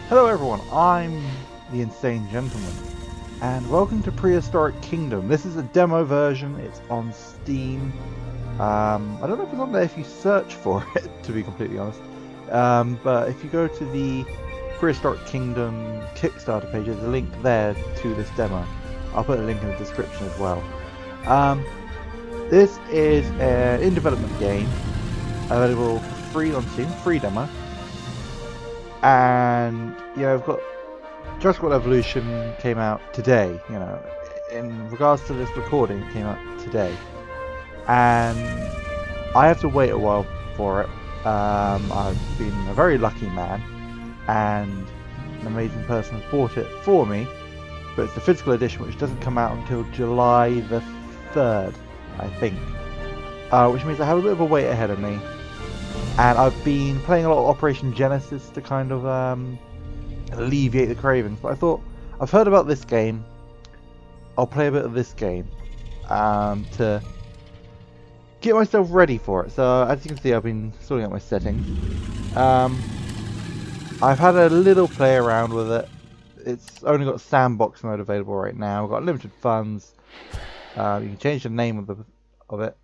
Hello everyone, I'm the Insane Gentleman, and welcome to Prehistoric Kingdom. This is a demo version, it's on Steam. I don't know if it's on there if you search for it, to be completely honest. But if you go to the Prehistoric Kingdom Kickstarter page, there's a link there to this demo. I'll put a link in the description as well. This is an in-development game, available for free on Steam, free demo. And I've got Jurassic World Evolution came out today. In regards to this recording, it came out today, and I have to wait a while for it. I've been a very lucky man, and an amazing person has bought it for me. But it's the physical edition, which doesn't come out until July the 3rd, I think. Which means I have a bit of a wait ahead of me. And I've been playing a lot of Operation Genesis to kind of alleviate the cravings. But I thought, I've heard about this game, I'll play a bit of this game to get myself ready for it. So as you can see, I've been sorting out my settings. I've had a little play around with it. It's only got sandbox mode available right now. We've got limited funds. You can change the name of it.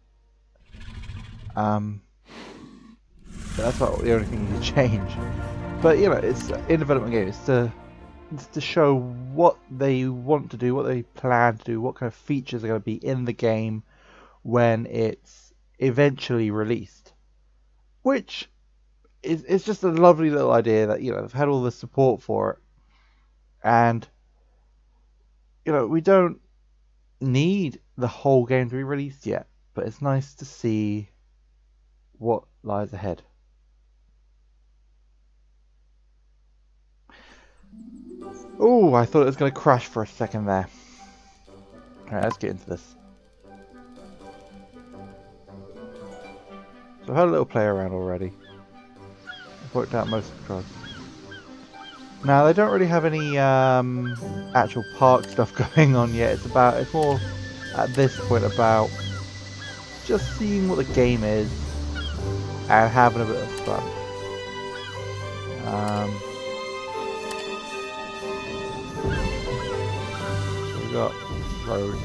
But that's not the only thing you can change. But it's in development game. It's to show what they want to do, what they plan to do, what kind of features are going to be in the game when it's eventually released. Which is just a lovely little idea that they've had all the support for it, and we don't need the whole game to be released yet, but it's nice to see what lies ahead. Oh, I thought it was going to crash for a second there. Alright, let's get into this. So I've had a little play around already. I've worked out most of the controls. Now, they don't really have any actual park stuff going on yet. It's more at this point about just seeing what the game is and having a bit of fun. We've got roads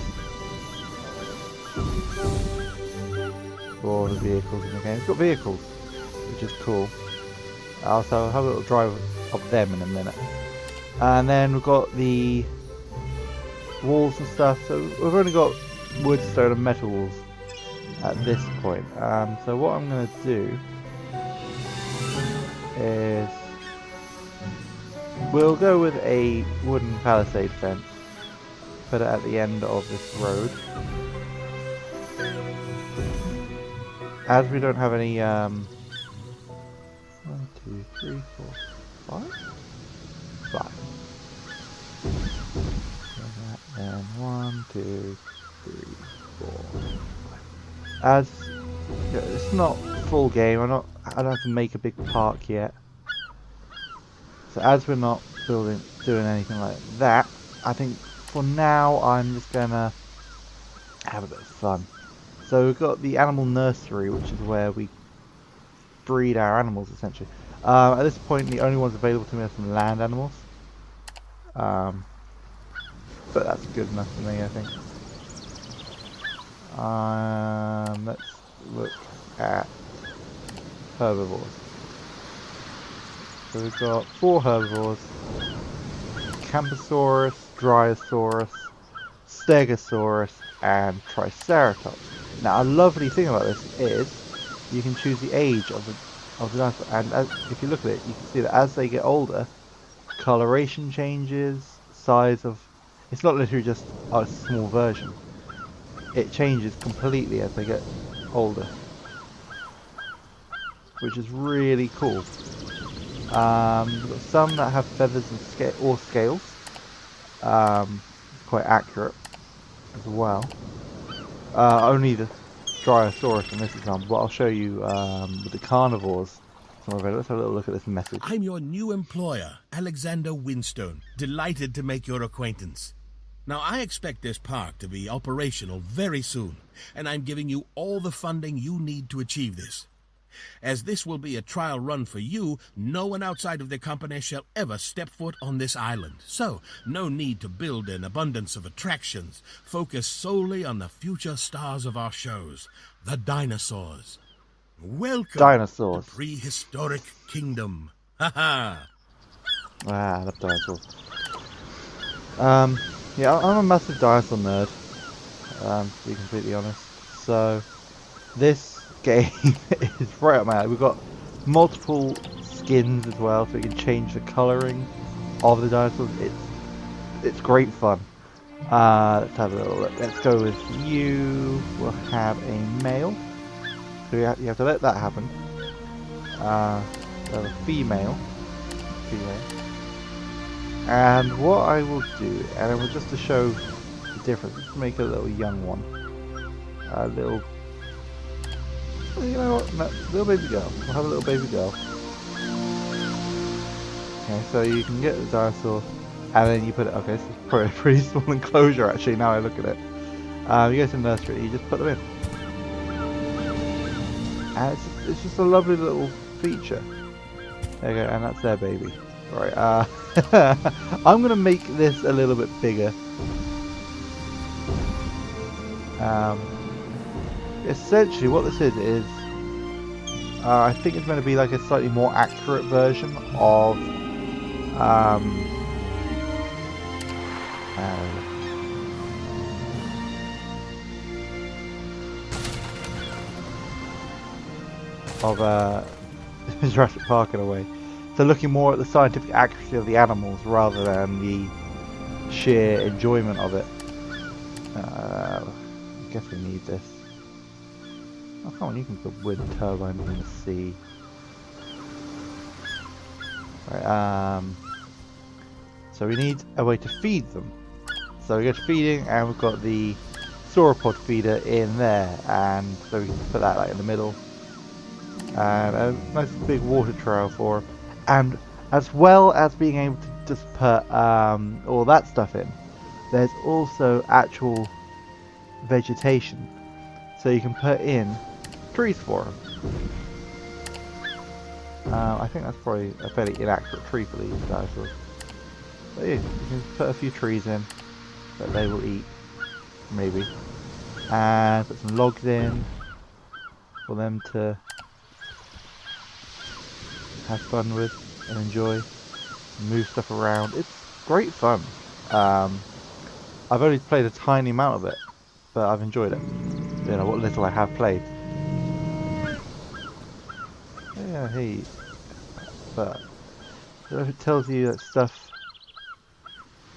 for all the vehicles in the game. It's got vehicles, which is cool. I'll have a little drive of them in a minute. And then we've got the walls and stuff. So we've only got wood, stone and metal walls at this point. So what I'm going to do is we'll go with a wooden palisade fence. Put it at the end of this road. As we don't have any 1, 2, 3, 4, 5. 5. And 1, 2, 3, 4, 5. As it's not full game, I don't have to make a big park yet. So as we're not doing anything like that, I think for now I'm just gonna have a bit of fun. So we've got the animal nursery, which is where we breed our animals essentially. At this point, the only ones available to me are some land animals. But that's good enough for me, I think. Let's look at herbivores. So we've got 4 herbivores: Camposaurus, Dryosaurus, Stegosaurus, and Triceratops. Now, a lovely thing about this is you can choose the age of the dinosaur, and if you look at it, you can see that as they get older, coloration changes, size of... It's not literally just a small version. It changes completely as they get older, which is really cool. We've got some that have feathers and scales. Quite accurate as well. Only the Dryosaurus in this example, but I'll show you with the carnivores. Let's have a little look at this message. I'm your new employer, Alexander Winstone. Delighted to make your acquaintance. Now, I expect this park to be operational very soon, and I'm giving you all the funding you need to achieve this. As this will be a trial run for you, no one outside of the company shall ever step foot on this island. So, no need to build an abundance of attractions. Focus solely on the future stars of our shows, the dinosaurs. Welcome to Dinosaurs. Prehistoric Kingdom. Haha. Ah, I love dinosaurs. Yeah, I'm a massive dinosaur nerd, to be completely honest. So, this game is right up my alley. We've got multiple skins as well, so we can change the colouring of the dinosaurs. It's great fun. Let's have a little look. Let's go with you. We'll have a male. So you have to let that happen. We'll have a female. And what I will do, and it was just to show the difference, just make a little young one. A little, you know what, no, little baby girl. We'll have a little baby girl. Okay, so you can get the dinosaur, and then you put it, okay, this is probably a pretty small enclosure actually, now I look at it. You go to the nursery, you just put them in. And it's just a lovely little feature. There you go, and that's their baby. Right, I'm going to make this a little bit bigger. Essentially what this is I think it's going to be like a slightly more accurate version of Jurassic Park in a way. So looking more at the scientific accuracy of the animals rather than the sheer enjoyment of it. I guess we need this. Oh come on, you can put wind turbines in the sea. Right, so we need a way to feed them. So we go to feeding and we've got the sauropod feeder in there, and so we can put that like in the middle. And a nice big water trail for them. And as well as being able to just put all that stuff in, there's also actual vegetation. So you can put in trees for them. I think that's probably a fairly inaccurate tree for these dinosaurs. But yeah, you can put a few trees in that they will eat, maybe. And put some logs in for them to have fun with and enjoy and move stuff around. It's great fun. I've only played a tiny amount of it, but I've enjoyed it. You know, what little I have played. Yeah, hey. But if it tells you that stuff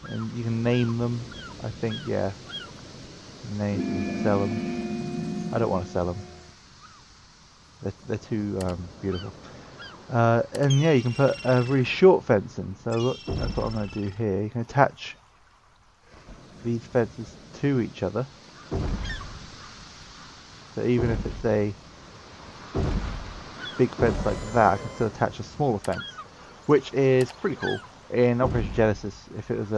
and you can name them, I think, yeah. Name and sell them. I don't want to sell them. They're too beautiful. And yeah, you can put a really short fence in, so that's what I'm going to do here. You can attach these fences to each other, so even if it's a big fence like that, I can still attach a smaller fence, which is pretty cool. In Operation Genesis, if it was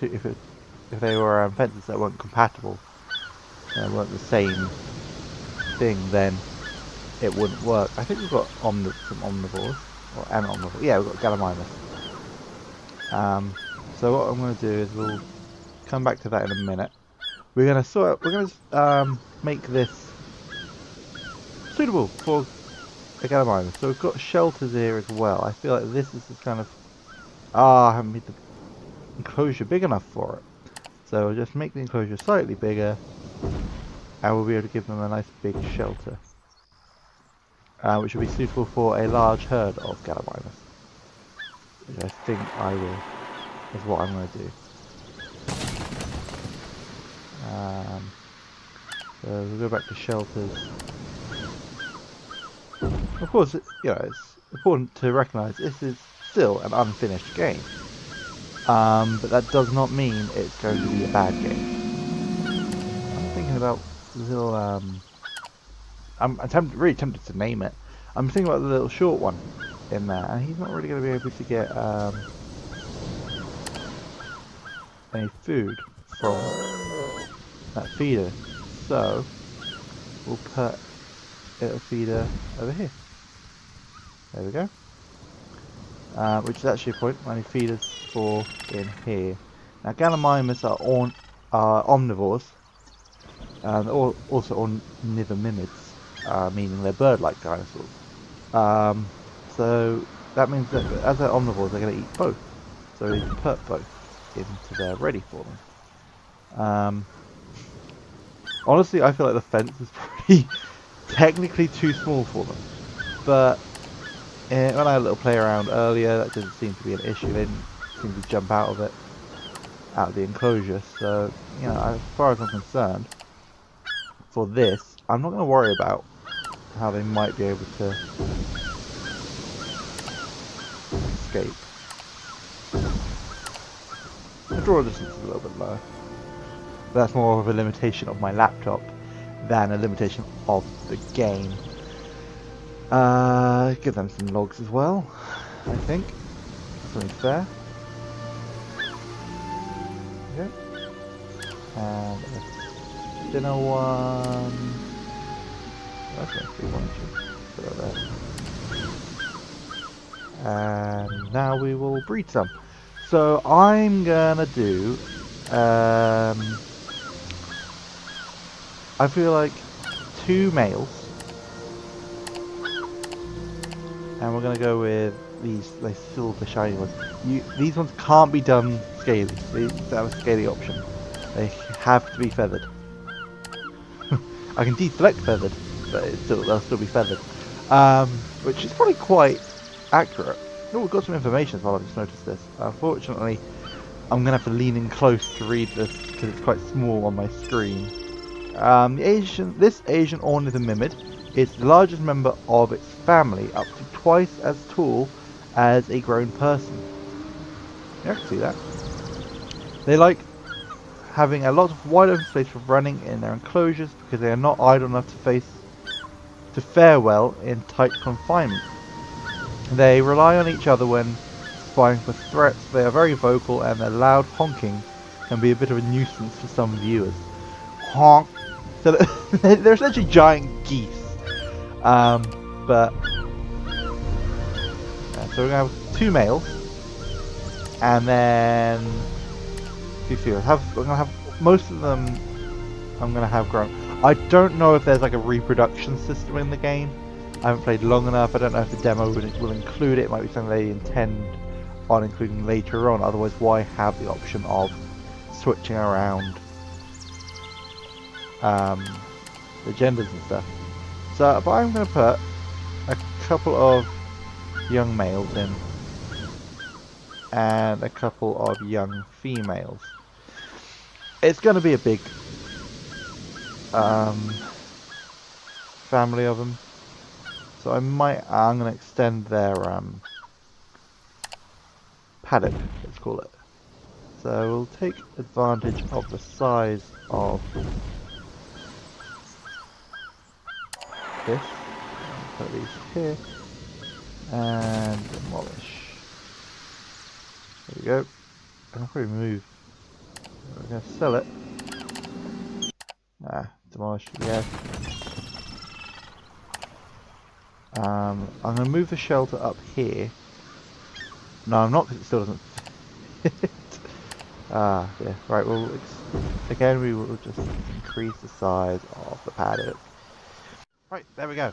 if they were fences that weren't compatible, weren't the same thing, then it wouldn't work. I think we've got some omnivores, or an omnivore. Yeah, we've got Gallimimus. So what I'm going to do is we'll come back to that in a minute. We're going to make this suitable for a Gallimimus. So we've got shelters here as well. I feel like this is just kind of I haven't made the enclosure big enough for it. So we'll just make the enclosure slightly bigger, and we'll be able to give them a nice big shelter. Which will be suitable for a large herd of Gallimimus. Which I think is what I'm going to do. So we'll go back to shelters. Of course, it's important to recognise this is still an unfinished game. But that does not mean it's going to be a bad game. I'm thinking about little I'm really tempted to name it. I'm thinking about the little short one in there, and he's not really going to be able to get any food from that feeder. So we'll put a feeder over here. There we go. Which is actually a point. I need feeders for in here. Now, Gallimimus are omnivores, and also omnivomimids, meaning they're bird-like dinosaurs. So that means that as they're omnivores, they're going to eat both. So we put both into there ready for them. Honestly, I feel like the fence is pretty technically too small for them, but when I had a little play around earlier, that didn't seem to be an issue. They didn't seem to jump out of it, out of the enclosure. So, you know, as far as I'm concerned, for this, I'm not going to worry about how they might be able to escape. The draw distance is a little bit low. But that's more of a limitation of my laptop than a limitation of the game. Give them some logs as well, I think. That's only fair. Okay. And a thinner one. That's going to be one, put that there. And now we will breed some. So I'm gonna do. I feel like 2 males. And we're going to go with these silver shiny ones. These ones can't be done scaly. They have a scaly option. They have to be feathered. I can deselect feathered, but they'll still be feathered. Which is probably quite accurate. Oh, we've got some information as well, I just noticed this. Unfortunately, I'm going to have to lean in close to read this because it's quite small on my screen. This Asian ornithomimid is the largest member of its family, up to twice as tall as a grown person. Yeah, I can see that. They like having a lot of wide open space for running in their enclosures because they are not idle enough to fare well in tight confinement. They rely on each other when spying for threats. They are very vocal, and their loud honking can be a bit of a nuisance for some viewers. Honk. So they're essentially giant geese. But so we're gonna have 2 males, and then we're gonna have most of them. I'm gonna have grown. I don't know if there's like a reproduction system in the game. I haven't played long enough. I don't know if the demo will include it. It might be something they intend on including later on. Otherwise, why have the option of switching around the genders and stuff? So, but I'm going to put a couple of young males in and a couple of young females. It's going to be a big family of them. So I'm going to extend their paddock, let's call it. So we'll take advantage of the size of this. Put these here and demolish. There we go. I'll probably move. We're going to sell it. Demolish, yes. I'm going to move the shelter up here. No, I'm not, because it still doesn't fit. Yeah. Right, well, again, we will just increase the size of the paddock. Right, there we go.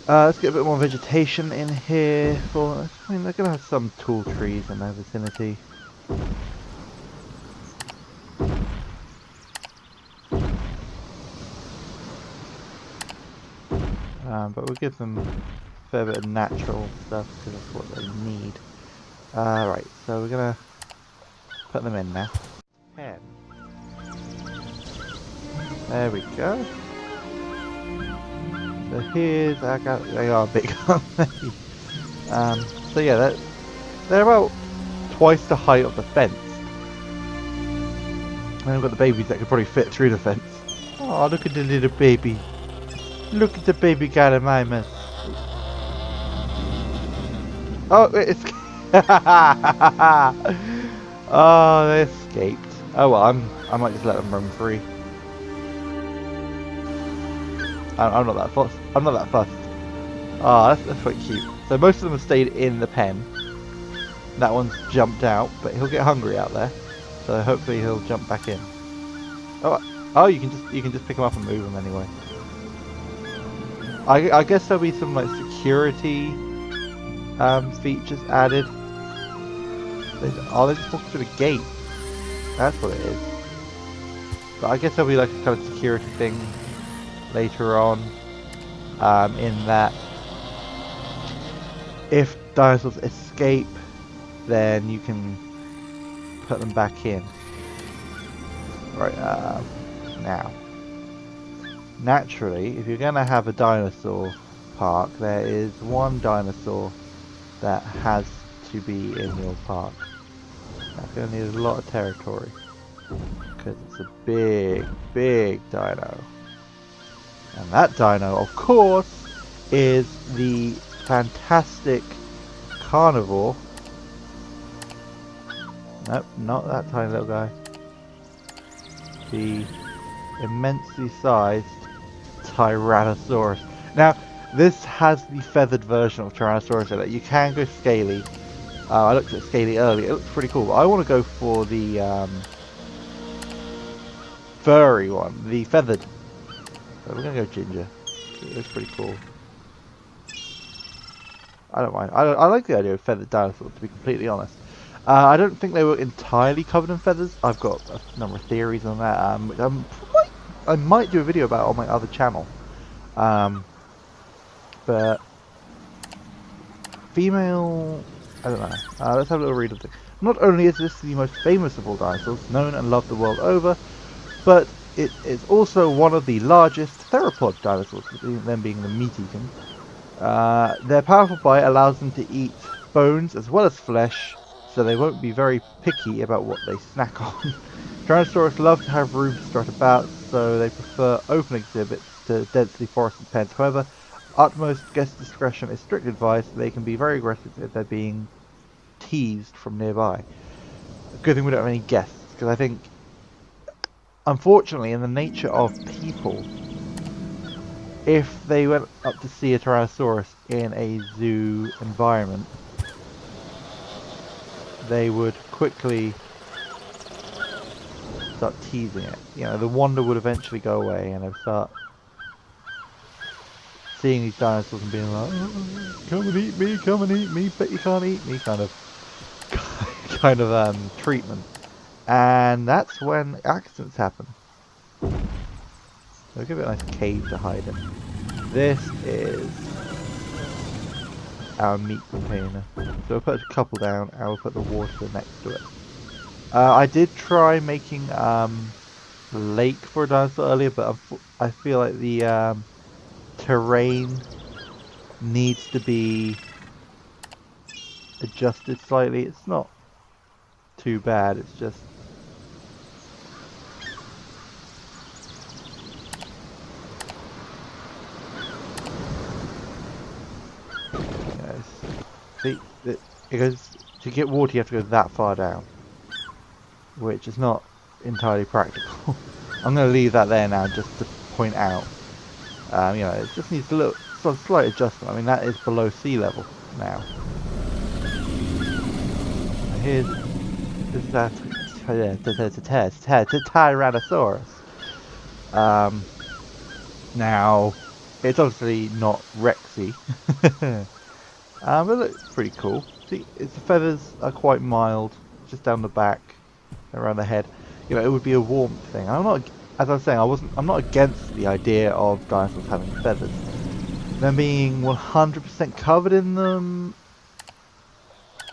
Let's get a bit more vegetation in here. I mean, they're going to have some tall trees in their vicinity. But we'll give them a fair bit of natural stuff because that's what they need. Right, so we're going to put them in now. 10. There we go. So here's our they are big, aren't they? So yeah, they're about twice the height of the fence. And we've got the babies that could probably fit through the fence. Oh, look at the little baby. Look at the baby Gallimimus. Oh, it's... oh, they escaped. Oh well, I might just let them run free. I'm not that fussed. I'm not that fussed. Oh, that's quite cute. So most of them have stayed in the pen. That one's jumped out, but he'll get hungry out there. So hopefully he'll jump back in. Oh, you can just pick him up and move him anyway. I guess there'll be some like security features added. They're just walking through the gate. That's what it is. But I guess there'll be like a kind of security thing later on. In that, if dinosaurs escape, then you can put them back in. Right, now. Naturally, if you're going to have a dinosaur park, there is one dinosaur that has to be in your park. That's going to need a lot of territory, because it's a big, big dino. And that dino, of course, is the fantastic carnivore. Nope, not that tiny little guy. The immensely sized Tyrannosaurus. Now, this has the feathered version of Tyrannosaurus in it. You can go scaly. I looked at scaly earlier. It looks pretty cool. But I want to go for the furry one, the feathered. So we're gonna go ginger. It looks pretty cool. I don't mind. I like the idea of feathered dinosaurs, to be completely honest. I don't think they were entirely covered in feathers. I've got a number of theories on that. Which I might do a video about on my other channel. But female, I don't know. Let's have a little read of it. Not only is this the most famous of all dinosaurs, known and loved the world over, but it is also one of the largest theropod dinosaurs, them being the meat-eating. Their powerful bite allows them to eat bones as well as flesh, so they won't be very picky about what they snack on. Tyrannosaurus love to have room to strut about, so they prefer open exhibits to densely forested pens. However, utmost guest discretion is strict advice. They can be very aggressive if they're being teased from nearby. Good thing we don't have any guests, because I think, unfortunately, in the nature of people, if they went up to see a Tyrannosaurus in a zoo environment, they would quickly start teasing it. You know, the wonder would eventually go away, and they'd start seeing these dinosaurs and being like, oh, come and eat me, but you can't eat me, kind of treatment. And that's when accidents happen. So give it a nice cave to hide in. This is our meat container. So we'll put a couple down and we'll put the water next to it. I did try making a lake for a dinosaur earlier, but I feel like the terrain needs to be adjusted slightly. It's not too bad, it's just see, it goes, to get water you have to go that far down, which is not entirely practical. I'm going to leave that there now just to point out. You know, it just needs a little slight adjustment. I mean, that is below sea level now. Here's that Tyrannosaurus. Now, it's obviously not Rexy, but it looks pretty cool. See, the feathers are quite mild, just down the back, around the head. You know, it would be a warmth thing. I'm not, as I was saying, I'm not against the idea of dinosaurs having feathers. Them being 100% covered in them,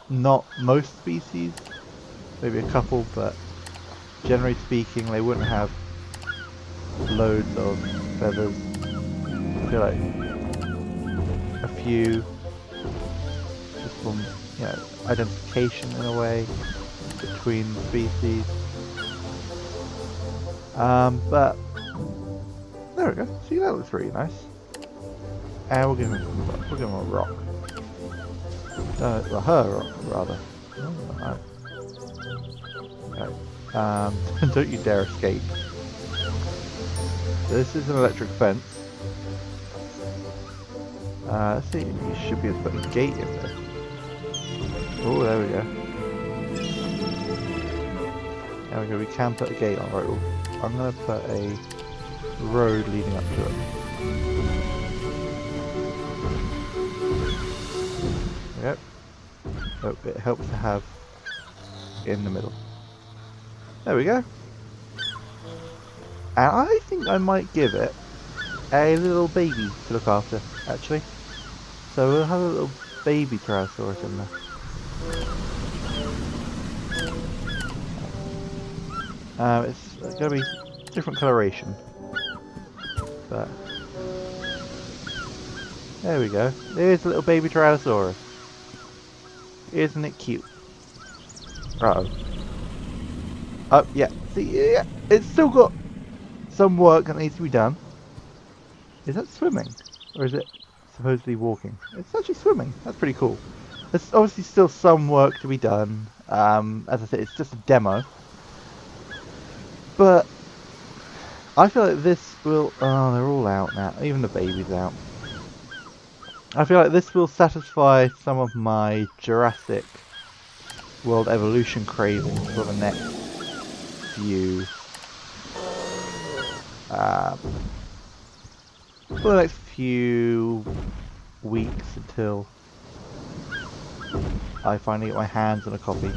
not most species, maybe a couple, but generally speaking, they wouldn't have loads of feathers. I feel like a few, just from, you know, identification in a way between species. But there we go. See, that looks really nice. And we'll give him a rock. Well, her rock, rather. Okay. Don't you dare escape. This is an electric fence. Let's see, you should be able to put a gate in there. Oh, there we go. There we go, we can put a gate on. Right, well, I'm going to put a road leading up to it. Yep. Oh, it helps to have in the middle. There we go. And I think I might give it a little baby to look after, actually. So we'll have a little baby Tyrannosaurus in there. It's going to be different coloration, but there we go. There's a little baby Tyrannosaurus. Isn't it cute? Uh oh. Oh yeah. See, yeah, it's still got some work that needs to be done. Is that swimming, or is it supposedly walking? It's actually swimming. That's pretty cool. There's obviously still some work to be done. As I said, it's just a demo. But I feel like this will... Oh, they're all out now. Even the baby's out. I feel like this will satisfy some of my Jurassic World evolution cravings for the next few... for the next few weeks until I finally get my hands on a copy.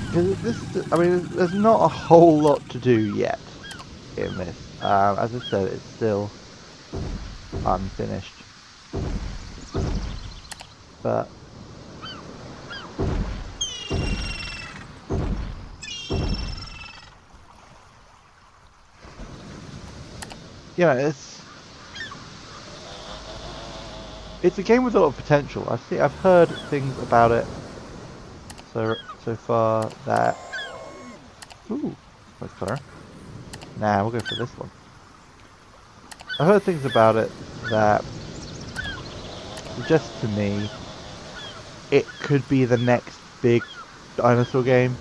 Because this, I mean, there's not a whole lot to do yet in this. As I said, it's still unfinished. But yeah, it's a game with a lot of potential. I've heard things about it so far that... Ooh, nice colour. Nah, we'll go for this one. I've heard things about it that suggest to me it could be the next big dinosaur game,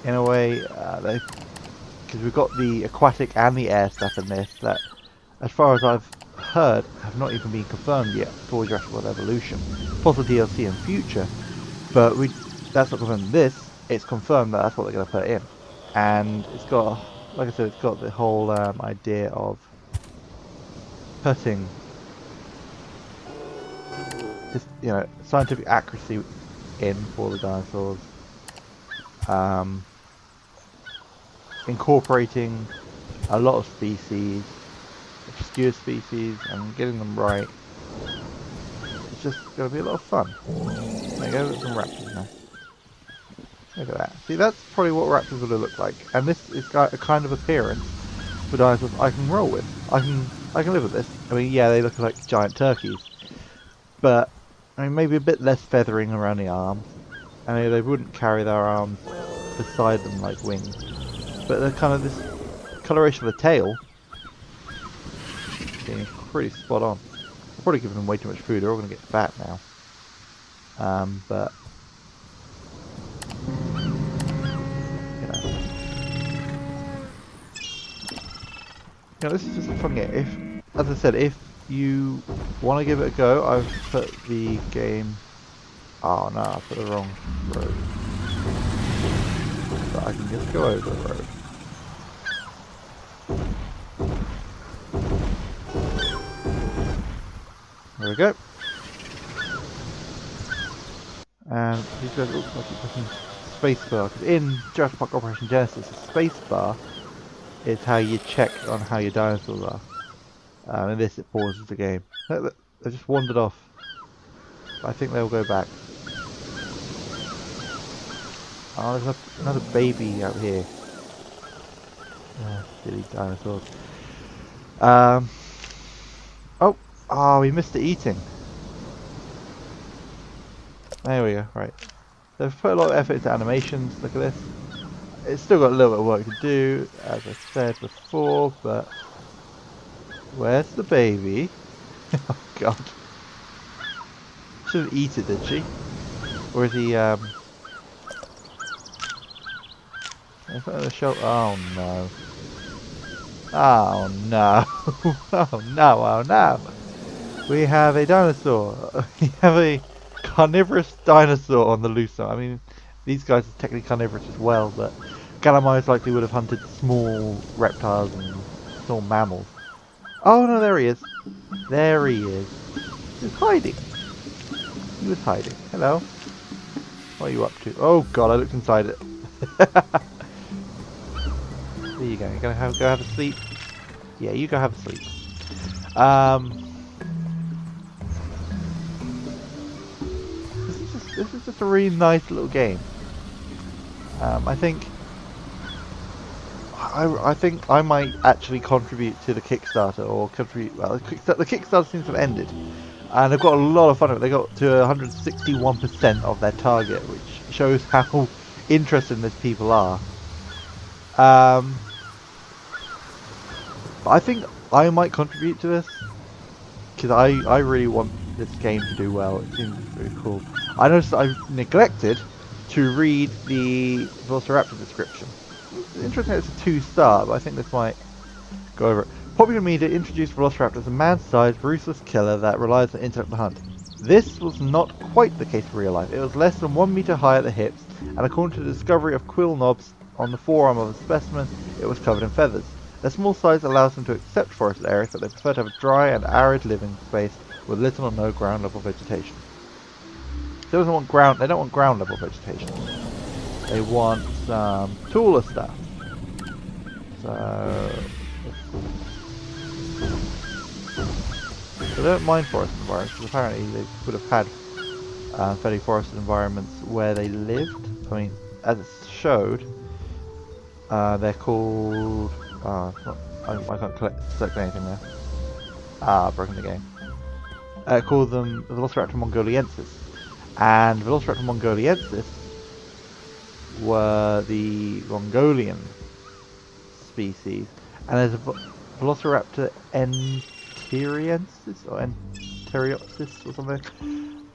in a way. Because we've got the aquatic and the air stuff in this that, as far as I've heard, have not even been confirmed yet for Jurassic World Evolution. Possible DLC in future, but that's not confirmed in this. It's confirmed that that's what they're going to put in. And it's got, like I said, it's got the whole idea of putting this, scientific accuracy in for the dinosaurs. Incorporating a lot of species, obscure species, and getting them right. It's just going to be a lot of fun. There you go, there's some raptors now. Look at that. See, that's probably what raptors would have looked like. And this is got a kind of appearance for dinosaurs I can roll with. I can live with this. I mean, yeah, they look like giant turkeys, but I mean, maybe a bit less feathering around the arms. I mean, they wouldn't carry their arms beside them like wings, but they're kind of this coloration of the tail being pretty spot on. I've probably given them way too much food. They're all going to get fat now. But this is just a fun game. As I said, if you want to give it a go, I've put the game... Oh no, I put the wrong road. But I can just go over the road. There we go. And these guys, I keep pressing spacebar, because in Jurassic Park Operation Genesis, the spacebar is how you check on how your dinosaurs are. In this, it pauses the game. They just wandered off. I think they'll go back. Oh, there's another baby out here. Silly dinosaurs. Oh, we missed the eating. There we go, right. They've put a lot of effort into animations, look at this. It's still got a little bit of work to do, as I said before, but... Where's the baby? Oh god. Shouldn't eat it, did she? Or is he, I put it on the shelf. Oh no. Oh no. Oh no, oh no. We have a dinosaur. We have a carnivorous dinosaur on the loose. I mean, these guys are technically carnivorous as well, but Gallimimus likely would have hunted small reptiles and small mammals. Oh no, there he is. There he is. He was hiding. He was hiding. Hello. What are you up to? Oh god, I looked inside it. There you go. You're gonna go have a sleep. Yeah, you go have a sleep. This is just a really nice little game. I think I might actually contribute to the Kickstarter, or contribute. Well, the Kickstarter seems to have ended, and they've got a lot of fun of it. They got to 161% of their target, which shows how interested these people are. But I think I might contribute to this because I really want this game to do well. It seems very cool. I noticed that I've neglected to read the Velociraptor description. It's interesting it's a 2-star, but I think this might go over it. Popular media introduced Velociraptor as a man-sized, ruthless killer that relies on intellect to hunt. This was not quite the case in real life. It was less than 1 meter high at the hips, and according to the discovery of quill knobs on the forearm of a specimen, it was covered in feathers. Their small size allows them to accept forested areas, but they prefer to have a dry and arid living space with little or no ground level vegetation. They don't want ground level vegetation. They want some taller stuff. So they don't mind forest environments because apparently they would have had fairly forested environments where they lived. I mean, as it showed, they're called. I can't select anything there. Broken the game. Called them Velociraptor mongoliensis, and Velociraptor mongoliensis were the Mongolian species, and there's a Velociraptor enteriensis or enteriopsis or something.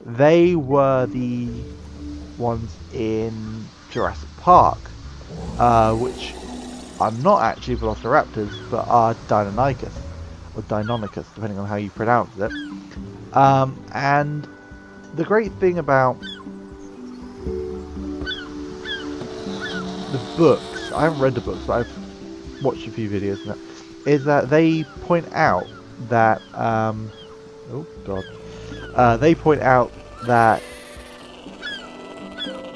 They were the ones in Jurassic Park, which are not actually Velociraptors, but are Deinonychus, or Deinonychus, depending on how you pronounce it. And the great thing about the books, I haven't read the books, but I've watched a few videos on it, is that they point out that, they point out that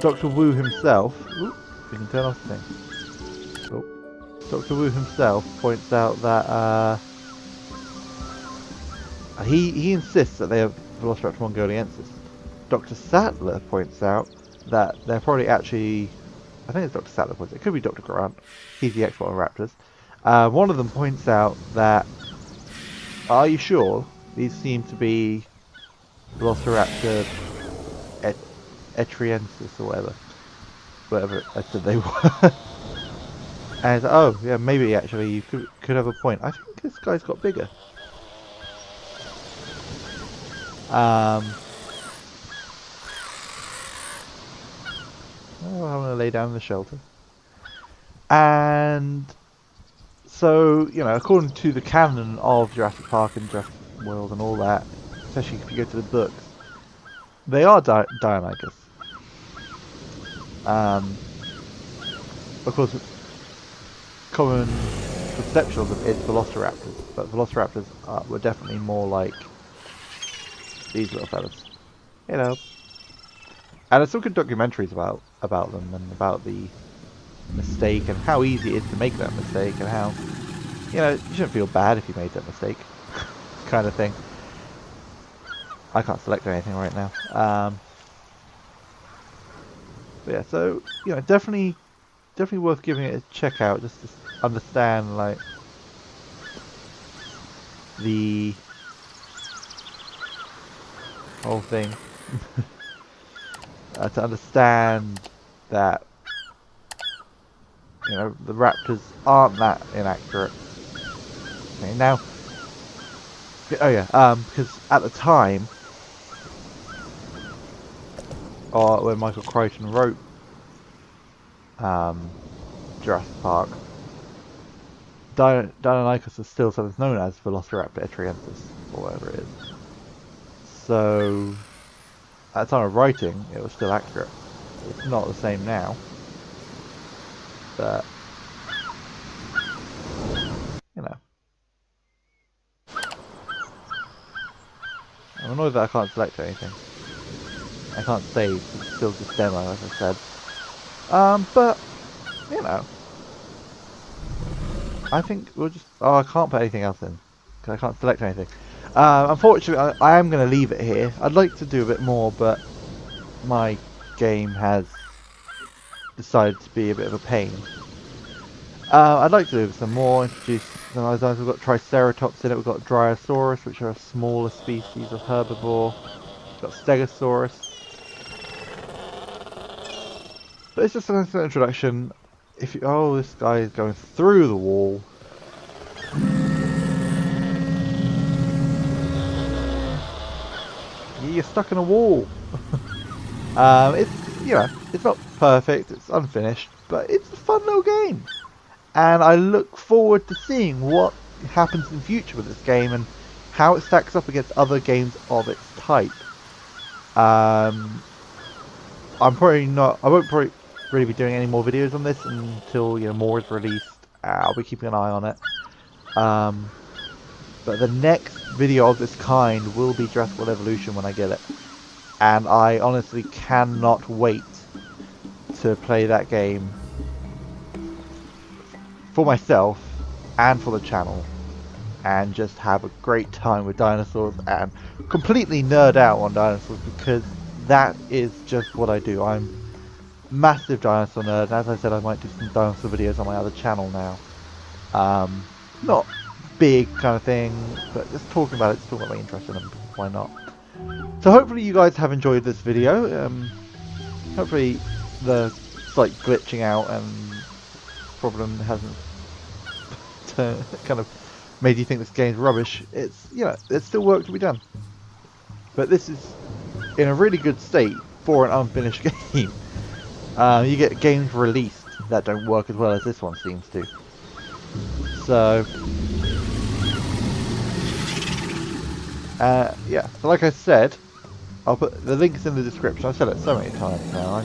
Dr. Wu himself, we can turn off the thing. Dr. Wu himself points out that he insists that they are Velociraptor mongoliensis. Dr. Sattler points out that they're probably actually, I think it's Dr. Sattler points out, it could be Dr. Grant, he's the expert on raptors. One of them points out that, are you sure these seem to be Velociraptor etriensis or whatever I said they were. And oh yeah, maybe actually you could have a point. I think this guy's got bigger. Oh, I'm gonna lay down in the shelter. And so, you know, according to the canon of Jurassic Park and Jurassic World and all that, especially if you go to the books, they are Deinonychus. Of course, common perception of them is Velociraptors, but Velociraptors were definitely more like these little fellas, you know. And there's some good documentaries about them and about the mistake and how easy it is to make that mistake and how, you know, you shouldn't feel bad if you made that mistake, kind of thing. I can't select anything right now. But yeah, so you know, definitely worth giving it a check out just to understand like the whole thing. To understand that, you know, the raptors aren't that inaccurate. Okay, now, oh yeah, because at the time, or when Michael Crichton wrote Jurassic Park, Deinonychus is still sometimes known as Velociraptor etriensis, or whatever it is. So at the time of writing, it was still accurate. It's not the same now, but you know, I'm annoyed that I can't select anything. I can't save. It's still just demo, as I said. But you know, I think we'll just. Oh, I can't put anything else in because I can't select anything. Unfortunately, I am going to leave it here. I'd like to do a bit more, but my game has decided to be a bit of a pain. I'd like to do some more, introduce some other dinosaurs. We've got Triceratops in it, we've got Dryosaurus, which are a smaller species of herbivore. We've got Stegosaurus. But it's just a nice introduction. If you, oh, this guy is going through the wall. You're stuck in a wall. It's, you know, it's not perfect, it's unfinished, but it's a fun little game. And I look forward to seeing what happens in the future with this game and how it stacks up against other games of its type. I'm probably not. I won't probably really be doing any more videos on this until more is released. I'll be keeping an eye on it. But the next video of this kind will be Jurassic World Evolution when I get it, and I honestly cannot wait to play that game for myself and for the channel and just have a great time with dinosaurs and completely nerd out on dinosaurs, because that is just what I do. I'm a massive dinosaur nerd, and as I said, I might do some dinosaur videos on my other channel now. Not big kind of thing, but just talking about it, just talking about my interest in them, why not? So hopefully you guys have enjoyed this video. Hopefully the slight glitching out and problem hasn't kind of made you think this game's rubbish. It's, there's still work to be done, but this is in a really good state for an unfinished game. You get games released that don't work as well as this one seems to. So yeah, so like I said, I'll put the links in the description. I've said it so many times now.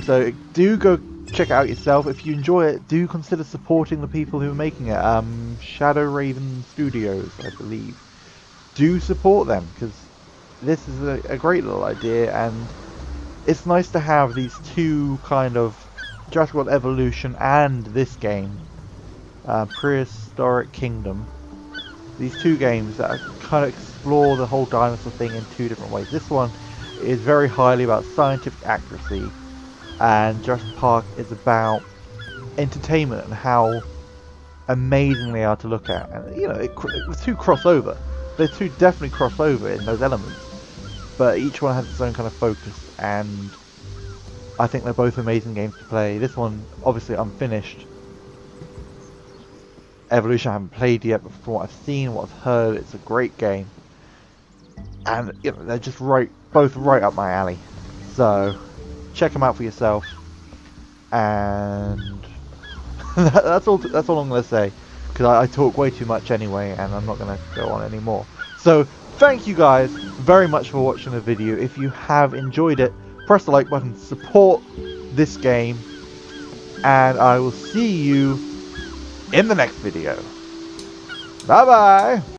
So do go check it out yourself. If you enjoy it, do consider supporting the people who are making it. Shadow Raven Studios, I believe. Do support them, because this is a great little idea, and it's nice to have these two kind of Jurassic World Evolution and this game, Prehistoric Kingdom. These two games that kind of explore the whole dinosaur thing in two different ways. This one is very highly about scientific accuracy, and Jurassic Park is about entertainment and how amazing they are to look at. And the two cross over. The two definitely cross over in those elements, but each one has its own kind of focus, and I think they're both amazing games to play. This one, obviously unfinished. Evolution I haven't played yet, but from what I've seen, what I've heard, it's a great game, and they're just both right up my alley. So check them out for yourself, and that's all I'm gonna say, because I talk way too much anyway, and I'm not gonna go on anymore. So thank you guys very much for watching the video. If you have enjoyed it, press the like button, support this game, and I will see you in the next video. Bye bye.